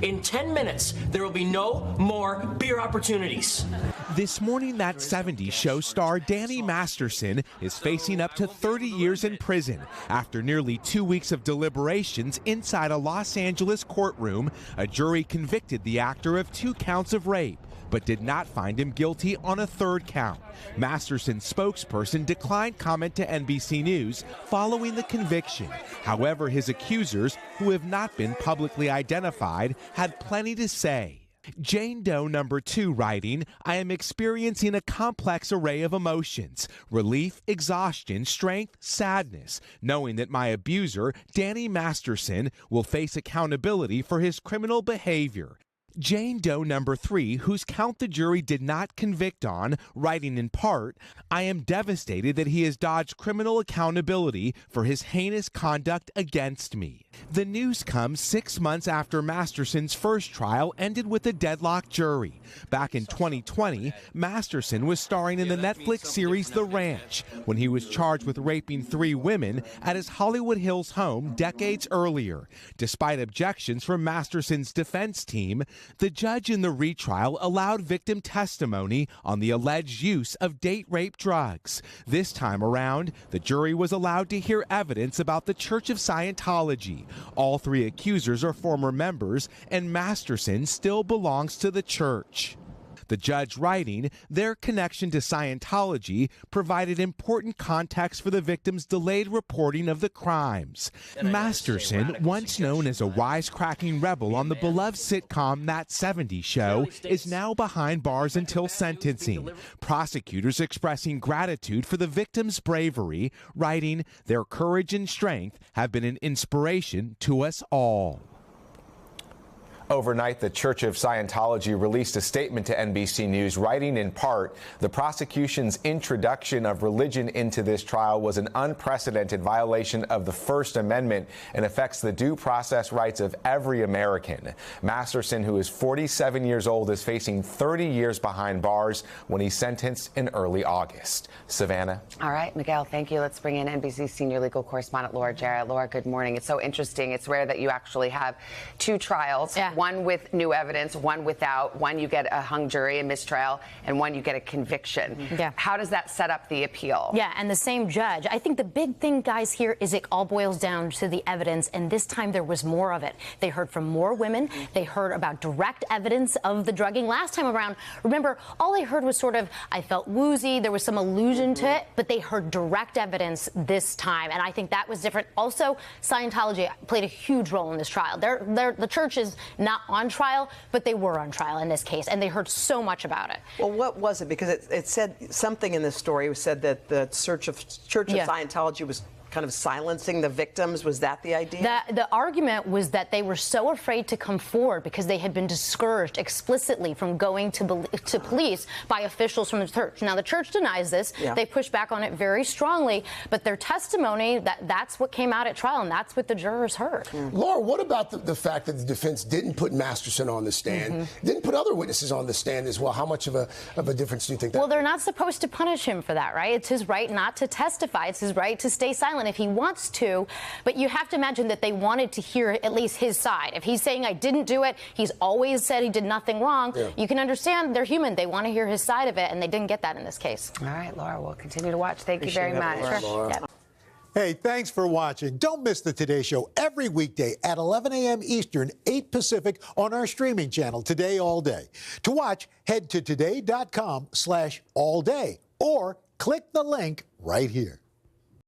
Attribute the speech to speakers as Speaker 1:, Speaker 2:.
Speaker 1: In 10 minutes, there will be no more beer opportunities.
Speaker 2: This morning, that 70s show star Danny Masterson is facing up to 30 years in prison after nearly 2 weeks of deliberations inside a Los Angeles courtroom. A jury convicted the actor of 2 counts of rape, but did not find him guilty on a 3rd count. Masterson's spokesperson declined comment to NBC News following the conviction. However, his accusers, who have not been publicly identified, had plenty to say. Jane Doe number 2 writing, "I am experiencing a complex array of emotions, relief, exhaustion, strength, sadness, knowing that my abuser, Danny Masterson, will face accountability for his criminal behavior." Jane Doe number 3, whose count the jury did not convict on, writing in part, "I am devastated that he has dodged criminal accountability for his heinous conduct against me." The news comes 6 months after Masterson's first trial ended with a deadlocked jury. Back in 2020, Masterson was starring in the Netflix series The Ranch when he was charged with raping 3 women at his Hollywood Hills home decades earlier. Despite objections from Masterson's defense team, the judge in the retrial allowed victim testimony on the alleged use of date rape drugs. This time around, the jury was allowed to hear evidence about the Church of Scientology. All 3 accusers are former members, and Masterson still belongs to the church. The judge writing, "Their connection to Scientology provided important context for the victim's delayed reporting of the crimes." Masterson, once known as a wisecracking rebel on the beloved sitcom That 70s Show, is now behind bars until sentencing. Prosecutors expressing gratitude for the victim's bravery, writing, "Their courage and strength have been an inspiration to us all."
Speaker 3: Overnight, the Church of Scientology released a statement to NBC News, writing in part, "The prosecution's introduction of religion into this trial was an unprecedented violation of the First Amendment and affects the due process rights of every American." Masterson, who is 47 years old, is facing 30 years behind bars when he's sentenced in early August. Savannah?
Speaker 4: All right, Miguel, thank you. Let's bring in NBC senior legal correspondent Laura Jarrett. Laura, good morning. It's so interesting. It's rare that you actually have 2 trials.
Speaker 5: Yeah.
Speaker 4: One with new evidence, one without. One you get a hung jury, a mistrial, and one you get a conviction.
Speaker 5: Yeah.
Speaker 4: How does that set up the appeal?
Speaker 5: Yeah, and the same judge. I think the big thing, guys, here is it all boils down to the evidence, and this time there was more of it. They heard from more women. They heard about direct evidence of the drugging. Last time around, remember, all they heard was sort of, "I felt woozy," there was some allusion to it, but they heard direct evidence this time, and I think that was different. Also, Scientology played a huge role in this trial. The church is not on trial, but they were on trial in this case, and they heard so much about it.
Speaker 6: Well, what was it? Because it said something in this story said that the Church of Scientology was kind of silencing the victims. Was that the idea?
Speaker 5: The argument was that they were so afraid to come forward because they had been discouraged explicitly from going to police by officials from the church. Now, the church denies this.
Speaker 6: Yeah.
Speaker 5: They push back on it very strongly, but their testimony, that's what came out at trial, and that's what the jurors heard.
Speaker 7: Laura, what about the fact that the defense didn't put Masterson on the stand, didn't put other witnesses on the stand as well? How much of a difference do you think that
Speaker 5: Well, they're not supposed to punish him for that, right? It's his right not to testify. It's his right to stay silent if he wants to, but you have to imagine that they wanted to hear at least his side. If he's saying, "I didn't do it," he's always said he did nothing wrong. Yeah. You can understand they're human. They want to hear his side of it, and they didn't get that in this case.
Speaker 4: All right, Laura, we'll continue to watch. Thank you very much.
Speaker 7: Laura.
Speaker 5: Yeah.
Speaker 8: Hey, thanks for watching. Don't miss the Today Show every weekday at 11 a.m. Eastern, 8 Pacific on our streaming channel, Today All Day. To watch, head to today.com/allday or click the link right here.